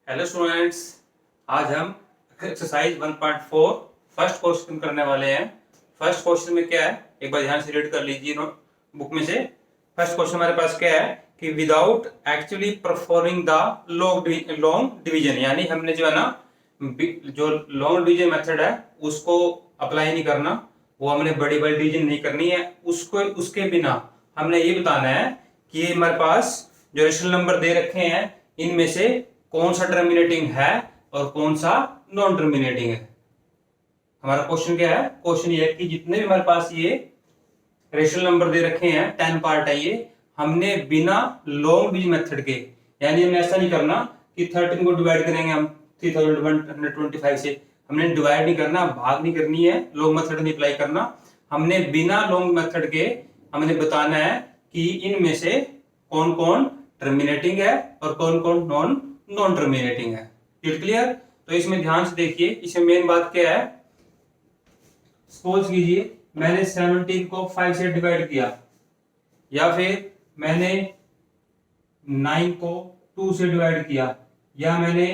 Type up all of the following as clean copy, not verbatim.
Hello students, आज हम exercise 1.4 first question करने वाले हैं। फर्स्ट क्वेश्चन में क्या है, एक बार ध्यान से रीड कर लीजिए बुक में से। फर्स्ट क्वेश्चन हमारे पास क्या है कि without actually performing the long division, यानी हमने जो है ना जो लॉन्ग डिवीजन मेथड है उसको अप्लाई नहीं करना, वो हमने बड़ी बड़ी डिवीजन नहीं करनी है उसको। उसके बिना हमने ये बताना है कि हमारे पास जो रेशनल नंबर दे रखे हैं इनमें से कौन सा टर्मिनेटिंग है और कौन सा नॉन टर्मिनेटिंग है। हमारा क्वेश्चन क्या है, क्वेश्चन ये है कि जितने भी हमारे पास ये रेशनल नंबर दे रखे हैं 10 पार्ट है ये, हमने बिना लॉन्ग डिवीजन मेथड के, यानी हमें ऐसा नहीं करना कि 13 को डिवाइड करेंगे हम 3125 से, हमने डिवाइड नहीं करना, भाग नहीं करनी है, लॉन्ग मेथड नहीं अप्लाई करना। हमने बिना लॉन्ग मेथड के हमने बताना है कि इनमें से कौन कौन टर्मिनेटिंग है और कौन कौन नॉन टर्मिनेटिंग है। क्लियर? तो इसमें ध्यान से देखिए, इसमें मेन बात क्या है। सपोज कीजिए मैंने 17 को 5 से डिवाइड किया, या फिर मैंने 9 को 2 से डिवाइड किया, या मैंने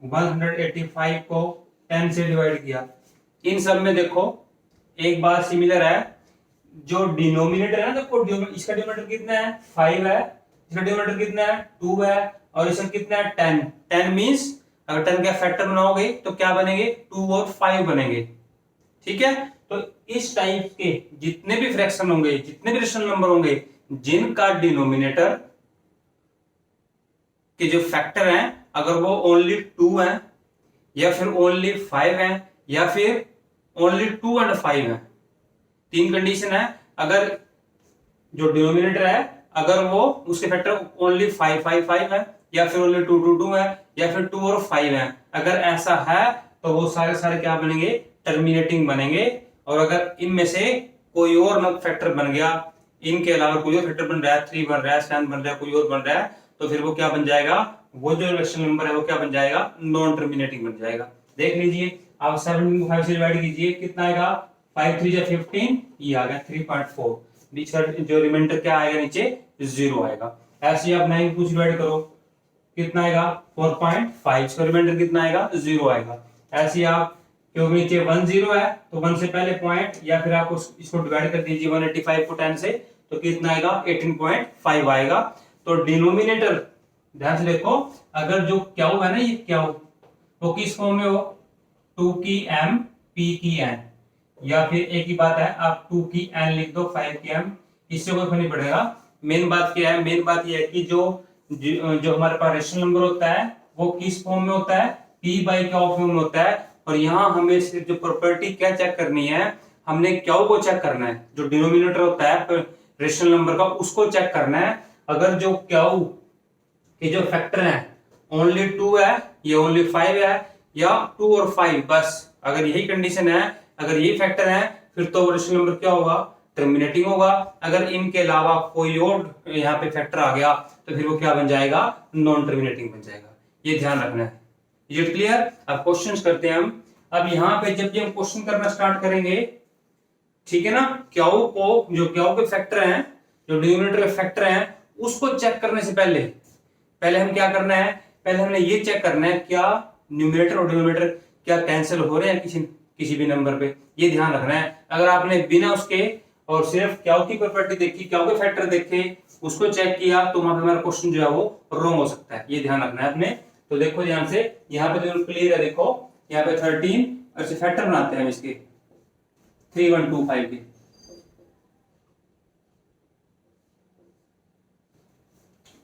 185 को 10 से डिवाइड किया। इन सब में देखो एक बात सिमिलर है, जो डिनोमिनेटर है ना, देखो इसका डिनोमिनेटर कितना है 5 है, इसका डिनोमिनेटर कितना है 2 है, और इसका कितना है 10। 10 मींस अगर 10 का फैक्टर बनाओगे तो क्या बनेंगे, 2 और 5 बनेंगे। ठीक है, तो इस टाइप के जितने भी फ्रैक्शन होंगे, जितने भी रेशनल नंबर होंगे जिनका डिनोमिनेटर के जो फैक्टर हैं अगर वो ओनली 2 है, या फिर ओनली 5 है, या फिर ओनली 2 एंड 5 है, तीन कंडीशन है। अगर जो डिनोमिनेटर है अगर वो उसके फैक्टर ओनली 5 है, या फिर ओनली 2 है, या फिर 2 और 5 है, अगर ऐसा है तो वो सारे सारे क्या बनेंगे, टर्मिनेटिंग बनेंगे। और अगर इनमें से कोई और फैक्टर बन गया, इनके अलावा कोई और फैक्टर बन रहा है, 3 बन रहा है, 7 बन रहा है, कोई और बन रहा है, तो फिर वो क्या बन जाएगा, वो जो रेशनल नंबर है वो क्या बन जाएगा, नॉन टर्मिनेटिंग बन जाएगा। देख लीजिए, आप 17 को 5 से डिवाइड कीजिए, कितना आएगा, 5 3 15, ये आ गया 3.4। इसका जो रिमाइंडर क्या आएगा, नीचे 0 आएगा। ऐसे आप 9 को डिवाइड करो, कितना आएगा 4.5, इसका रिमाइंडर कितना आएगा, 0 आएगा। ऐसे आप क्योंकि नीचे 1 0 है तो 1 से पहले पॉइंट, या फिर आप इसको डिवाइड कर दीजिए 185 को 10 से, तो कितना आएगा 18.5 आएगा। तो डिनोमिनेटर ध्यान से देखो, अगर जो क्यू है ना, ये क्यू वो किस फॉर्म में हो, 2 की m p की n, या फिर एक ही बात है आप 2 की n लिख दो 5 की m, इससे कोई फर्क नहीं पड़ेगा। मेन बात क्या है, मेन बात ये है कि जो हमारे पास रेशनल नंबर होता है वो किस फॉर्म में होता है, p बाई क्यू फॉर्म में होता है। और यहाँ हमें सिर्फ जो प्रॉपर्टी क्या चेक करनी है, हमने क्यू को चेक करना है, जो डिनोमिनेटर होता है रेशनल नंबर का उसको चेक करना है। अगर जो क्यू के जो फैक्टर है ओनली 2 है, ये ओनली 5 है, या 2 और 5 बस, अगर यही कंडीशन है, अगर यही फैक्टर है, फिर तो रेशनल नंबर क्या होगा, टर्मिनेटिंग होगा। अगर इनके अलावा कोई और यहाँ पे फैक्टर आ गया तो फिर वो क्या बन जाएगा, नॉन टर्मिनेटिंग बन जाएगा। ये ध्यान रखना है। ये क्लियर? अब क्वेश्चंस करते हैं हम। अब यहाँ पे जब भी हम क्वेश्चन करना स्टार्ट करेंगे, ठीक है ना, क्यू को, जो क्यू के फैक्टर हैं, जो डिनोमिनेटर के फैक्टर हैं, उसको चेक करने से पहले हम क्या करना है, पहले हमने ये चेक करना है क्या न्यूमरेटर और डिनोमिनेटर क्या कैंसिल हो रहे हैं किसी भी नंबर पे, ये ध्यान रखना है। अगर आपने बिना उसके और सिर्फ क्यू की प्रॉपर्टी देखी, क्यू के फैक्टर देखे, उसको चेक किया, तो वहां पे हमारा क्वेश्चन जो है वो रॉन्ग हो सकता है, ये ध्यान रखना है आपने। तो देखो ध्यान से, यहाँ पे जो क्लियर है, देखो यहाँ पे 13 और फैक्टर बनाते हैं हम इसके 3125 के,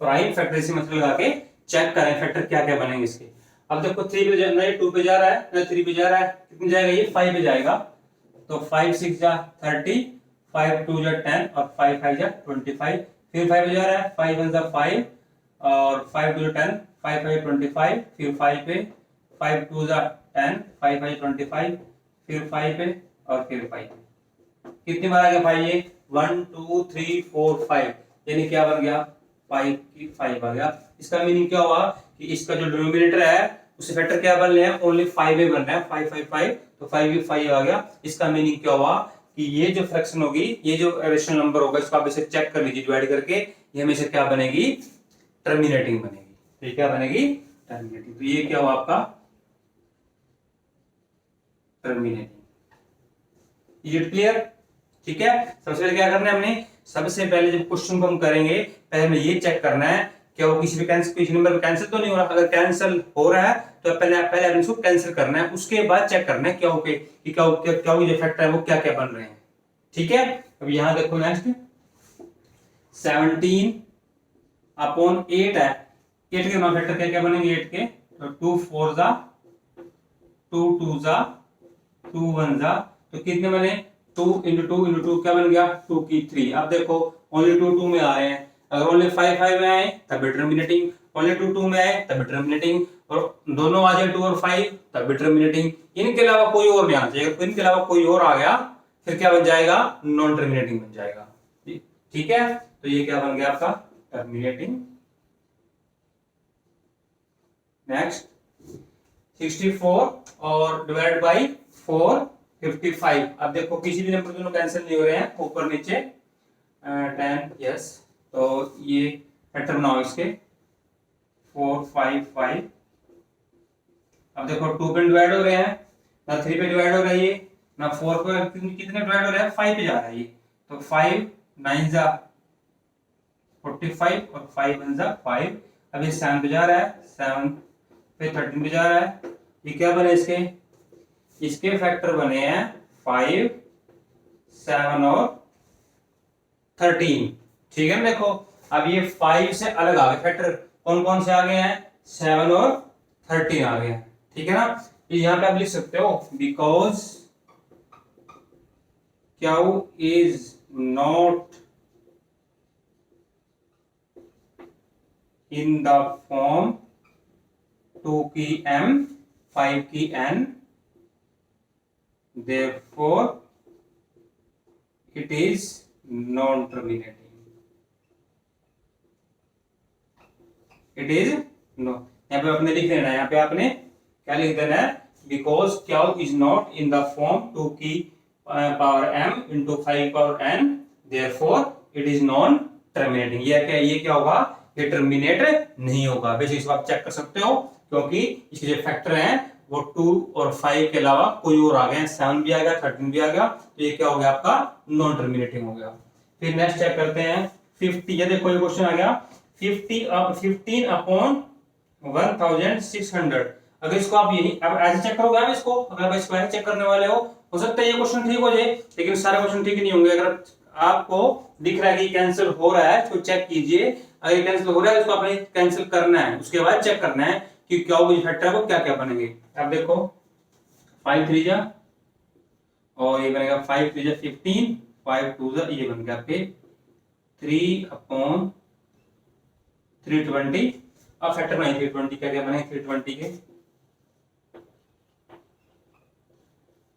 प्राइम फैक्टर से मतलब लगा के चेक करें फैक्टर क्या क्या बनेंगे इसके। अब देखो 3 पे जाना है, 2 पे जा रहा है ना, 3 पे जा रहा है, कितने जाएगा, ये 5 पे जाएगा। तो 5 6 जा 30, 5 2 जा 10, और 5 5 जा 25, फिर 5 पे जा रहा है, 5 1 जा 5, और 5 2 10, 5 5 25, फिर 5 पे, 5 2 जा 10, 5 5 25, फिर 5 पे, और फिर 5 पे। कितनी बार आ गया 5, ये 1 2 3 4 5, यानी क्या बन गया, 5 की 5 आ गया। इसका मीनिंग क्या हुआ कि इसका जो डिनोमिनेटर है उससे फैक्टर क्या बन रहे हैं, ओनली 5 ही बन रहे हैं, 5 5 5, तो 5 भी 5 आ गया। इसका मीनिंग क्या हुआ कि ये जो फ्रैक्शन होगी, ये जो रेशनल नंबर होगा, इसको आप इसे चेक कर लीजिए डिवाइड करके, ये हमेशा क्या बनेगी, टर्मिनेटिंग बनेगी। तो क्या बनेगी, टर्मिनेटिंग। तो ये क्या हुआ आपका टर्मिनेटिंग। Is it clear? ठीक है। सबसे पहले क्या करना है हमने, सबसे पहले जब क्वेश्चन को हम करेंगे पहले हमें ये चेक करना है क्या वो किसी भी कैंसिल, किसी नंबर पे कैंसिल तो नहीं हो रहा। अगर कैंसिल हो रहा है तो पहले पहले हमने इसको कैंसिल करना है, उसके बाद चेक करना है क्या ओके कि क्या वो जो फैक्टर है वो क्या क्या बन रहे हैं। ठीक है। अब यहां देखो नेक्स्ट 17 अपॉन 8 है। 8 के नौ फैक्टर क्या क्या बनेंगे 8 के, तो 2 4 जा 2 2 जा 2 1 जा, तो कितने बने 2 इंटू 2 इंटू 2 क्या बन गया 2 की 3। अब देखो ओनली 2 2 में आ रहे हैं, अगर ओनली 5 5 में आए तब टर्मिनेटिंग, ओनली 2 2 में आए तब टर्मिनेटिंग, और दोनों आ जाए 2 और 5 तब टर्मिनेटिंग। इनके अलावा कोई और नहीं आना चाहिए, अगर इनके अलावा कोई और आ गया फिर क्या बन जाएगा नॉन टर्मिनेटिंग बन जाएगा। ठीक है। तो ये क्या बन गया आपका टर्मिनेटिंग। नेक्स्ट 64 और डिवाइड बाई 4 55। अब देखो किसी भी नंबर दोनों कैंसिल नहीं हो रहे हैं, ऊपर नीचे 10 यस। तो ये फैक्टर बनाओ इसके 4 5 5। अब देखो 2 पे डिवाइड हो रहे हैं ना 3 पे डिवाइड हो रही है ना 4 पे, कितने डिवाइड हो रहे हैं 5 पे जा रहा है ये, तो 5 9 जा 45 और 5 1 जा 5। अब ये 7 पे जा रहा है 7 पे 13 पे जा रहा है, ये क्या बने इसके फैक्टर बने हैं 5 7 और 13। ठीक है ना। देखो अब ये 5 से अलग आ गए फैक्टर, कौन कौन से आ गए हैं 7 और 13 आ गए हैं। ठीक है ना। यहां पे आप लिख सकते हो because Q is not in the form 2 की m 5 की n, therefore it is non terminating। it is no, यहाँ पे आपने लिख देना है, यहाँ पे आपने क्या लिख देना है because Q is not in the form 2 की power m into 5 power n, therefore it is non terminating। ये क्या होगा ये टर्मिनेट नहीं होगा। वैसे इसको आप चेक कर सकते हो क्योंकि इसके जो फैक्टर हैं वो 2 और 5 के अलावा कोई और आ गए, 7 भी आ गया 13 भी आ गया, तो ये क्या हो गया आपका नॉन टर्मिनेटिंग हो गया। फिर नेक्स्ट चेक करते हैं 50। ये देखो ये क्वेश्चन आ गया 15 अपॉन 1600। अगर इसको आप यही अब ऐसे चेक करोगे आप इसको, अगर आप इसको ऐसे चेक करने वाले हो सकता है ये क्वेश्चन ठीक हो जाए, लेकिन सारे क्वेश्चन ठीक नहीं होंगे। अगर आपको दिख रहा है कि कैंसिल हो रहा है तो चेक कीजिए, अगर कैंसिल हो रहा है तो आपने कैंसिल करना है, उसके बाद चेक करना है कि क्या वो फैक्टर है वो क्या क्या बनेंगे। अब देखो 5 3 जा और ये बनेगा 5 3 जा 15, 5 2 जा ये बन गया आपके 3 अपॉन 320। अब फैक्टर बनाइए 320 क्या क्या बने 320 के,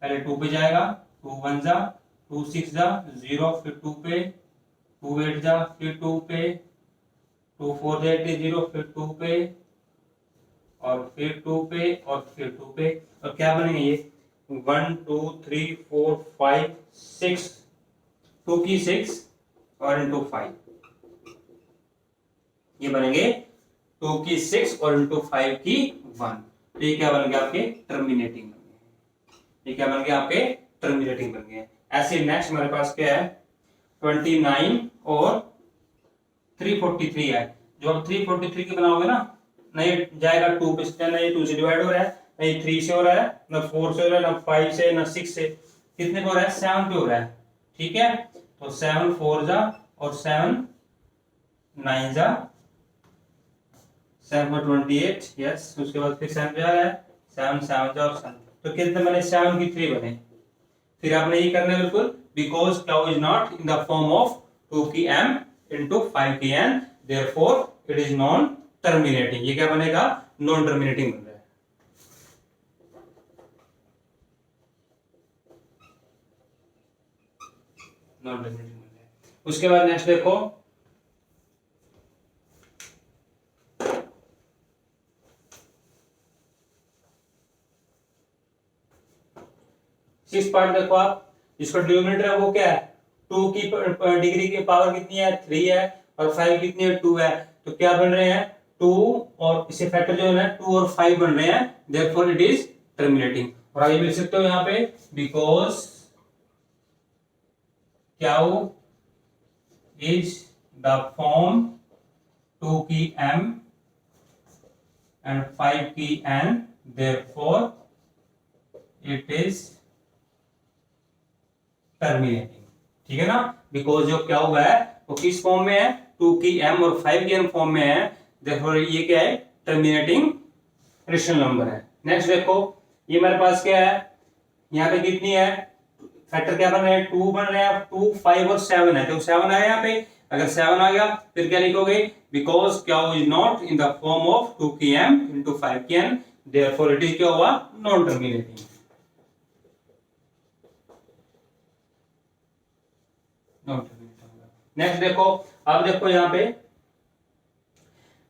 पहले 2 पे जाएगा 2 1 जा 2 6 जा 0, फिर 2 पे 2 8 जा, फिर 2 पे 2 4 जा 0, फिर 2 पे और फिर 2 पे और फिर 2 पे, और क्या बनेंगे ये 1 2 3 4 5 6, 2 की 6 और इंटू 5 ये बनेंगे 2 की 6 और इंटू 5 की 1। तो ये क्या बन गया आपके टर्मिनेटिंग बन गए, ये क्या बन गया आपके टर्मिनेटिंग बन गए। ऐसे नेक्स्ट हमारे पास क्या है 29 और 343 है। जो आप 343 के बनाओगे ना नहीं जाएगा 2 पे, ना ये 2 से डिवाइड हो रहा है, ना ये 3 से हो रहा है, ना 4 से हो रहा है, ना 5 से, ना 6 से, कितने पे हो रहा है 7 पे हो रहा है। ठीक है। तो 7 4 जा और 7 9 जा 7 for 28 यस। उसके बाद फिर 7 जा रहा है 7 7 जा और 7, तो कितने बने 7 की 3 बने। फिर आपने ये करना है बिल्कुल because Q is not in the form of 2 की m इंटू 5 की n, therefore it is non terminating। ये क्या बनेगा नॉन टर्मिनेटिंग बन रहा है। नॉन टर्मिनेटिंग बन रहा है। उसके बाद नेक्स्ट देखो सिक्स पार्ट देखो आप, जिसका डिनोमिनेटर है वो क्या है 2 की डिग्री की पावर कितनी है 3 है और 5 कितनी है 2 है, तो क्या बन रहे हैं टू और इसे फैक्टर जो है ना 2 और 5 बन रहे हैं, देयरफॉर इट इज टर्मिनेटिंग। और आगे लिख सकते हो यहाँ पे because Q is the form 2 की m and 5 की n, therefore it is terminating। ठीक है ना, बिकॉज जो क्या हुआ है वो किस फॉर्म में है, 2 की m और 5 की n फॉर्म में है, therefore ये क्या है, टर्मिनेटिंग रेशनल नंबर है। नेक्स्ट देखो, ये मेरे पास क्या है, यहाँ पे कितनी है, फैक्टर क्या बन रहे हैं, 2 बन रहे हैं, 2 5 और 7 है, तो 7 आया यहाँ पे, अगर 7 आ गया फिर क्या लिखोगे, बिकॉज क्या is not in the form of 2 की m इंटू 5 की n, देयरफॉर इट इज क्या हुआ, नॉन टर्मिनेटिंग। नेक्स्ट देखो, अब देखो यहाँ पे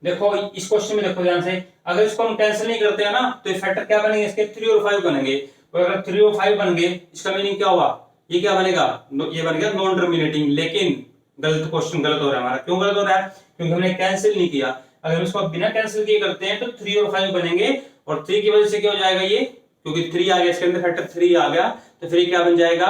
देखो, इस क्वेश्चन में देखो ध्यान से, अगर इसको हम कैंसिल नहीं करते हैं ना तो ये फैक्टर क्या बनेंगे, इसके 3 और 5 बनेंगे, और अगर 3 और 5 बन गए इसका मीनिंग क्या हुआ, ये क्या बनेगा, ये बन गया नॉन टर्मिनेटिंग। लेकिन गलत, क्वेश्चन गलत हो रहा है हमारा, क्यों गलत हो रहा है, क्योंकि हमने कैंसिल नहीं किया। अगर हम इसको बिना कैंसिल किए करते हैं तो 3 और 5 बनेंगे, और 3 की वजह से क्या हो जाएगा ये, क्योंकि 3 आ गया इसके अंदर, फैक्टर 3 आ गया, तो फिर क्या बन जाएगा,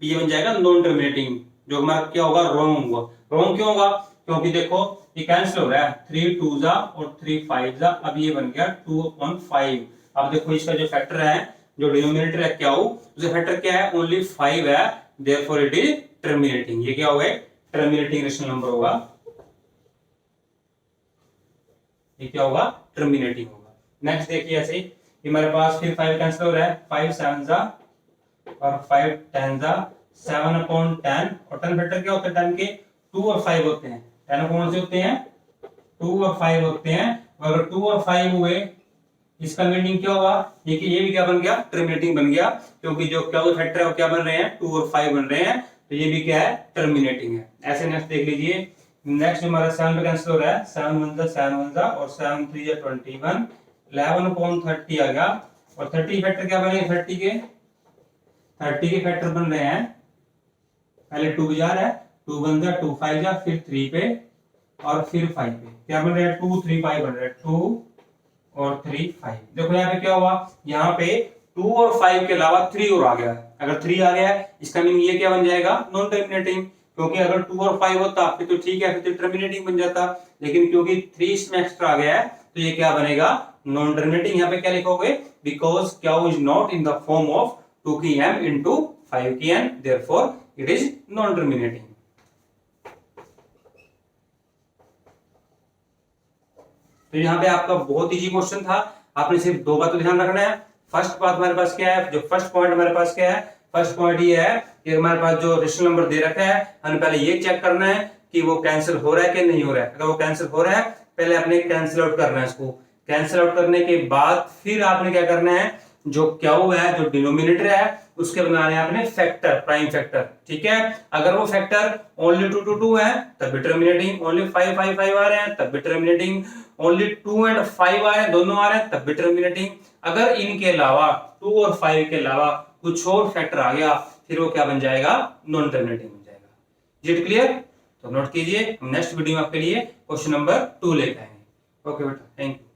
ये बन जाएगा नॉन टर्मिनेटिंग, जो हमारा क्या होगा, रॉन्ग होगा। रॉन्ग क्यों होगा, क्योंकि देखो ये कैंसिल हो रहा है, 3 2 जा और 3 5 जा, अब ये बन गया 2/5। अब देखो इसका जो फैक्टर है, जो डिनोमिनेटर है क्या हो, उसका फैक्टर क्या है, ओनली 5 है, देयरफॉर इट इज टर्मिनेटिंग। ये क्या होगा, टर्मिनेटिंग रेशनल नंबर होगा, ये क्या होगा, टर्मिनेटिंग होगा। नेक्स्ट देखिए ऐसे, ये हमारे पास फिर 5 कैंसिल हो रहा है, 5 7 जा और 5 10 जा, 7/10, और 10 फैक्टर क्या होता है, 10 के 2 और 5 होते हैं, 10 कौन से होते हैं, 2 और 5 होते हैं, अगर 2 और 5 हुए इसका मीनिंग क्या होगा, ये कि ये भी क्या बन गया, टर्मिनेटिंग बन गया, क्योंकि जो क्या फैक्टर है वो क्या बन रहे हैं, 2 और 5 बन रहे हैं, तो ये भी क्या है, टर्मिनेटिंग है। ऐसे नेक्स्ट देख लीजिए, नेक्स्ट हमारा 7 पे कैंसिल हो रहा है, 7 1 जा और 7 3 जा 21, 11/30 आ गया, और 30 फैक्टर क्या बने, 30 के फैक्टर बन रहे हैं, पहले 2 जा रहा है, 2 1 जा 2 5 जा, फिर 3 पे और फिर 5 पे, क्या बन रहा है, 2 3 5 बन रहा है, 2 और 3 5। देखो यहाँ पे क्या हुआ, यहाँ पे 2 और 5 के अलावा 3 और आ गया, अगर 3 आ गया है इसका मीनिंग ये क्या बन जाएगा, नॉन टर्मिनेटिंग, क्योंकि अगर 2 और 5 होता फिर तो ठीक है, फिर तो टर्मिनेटिंग बन जाता, लेकिन क्योंकि 3 इसमें एक्स्ट्रा आ गया है तो ये क्या बनेगा, नॉन टर्मिनेटिंग। यहाँ पे क्या लिखोगे, because Q is not in the form of 2 की m इंटू 5 की n, therefore it is non terminating. तो यहाँ पे आपका बहुत इजी क्वेश्चन था, आपने सिर्फ 2 बातों ध्यान रखना है। फर्स्ट बात हमारे पास क्या है, जो फर्स्ट पॉइंट हमारे पास क्या है, फर्स्ट पॉइंट ये है कि हमारे पास जो रेशनल नंबर दे रखा है, हमें पहले ये चेक करना है कि वो कैंसिल हो रहा है कि नहीं हो रहा है। अगर वो कैंसिल हो रहा है, पहले आपने कैंसिल आउट करना है इसको, कैंसिल आउट करने के बाद फिर आपने क्या करना है, जो क्यू है, जो डिनोमिनेटर है, उसके बनाने हैं आपने फैक्टर, प्राइम फैक्टर, ठीक है। अगर वो फैक्टर ओनली 2 2 2 है तब भी टर्मिनेटिंग, ओनली 5 5 5 आ रहे हैं तब भी टर्मिनेटिंग, ओनली 2 एंड 5 आ रहे हैं, दोनों आ रहे हैं तब भी टर्मिनेटिंग। अगर इनके अलावा 2 और 5 के अलावा कुछ और फैक्टर आ गया, फिर वो क्या बन जाएगा, नॉन टर्मिनेटिंग बन जाएगा। इट क्लियर, तो नोट कीजिए, हम नेक्स्ट वीडियो में आपके लिए क्वेश्चन नंबर 2 लेकर आएंगे। ओके बेटा, थैंक यू।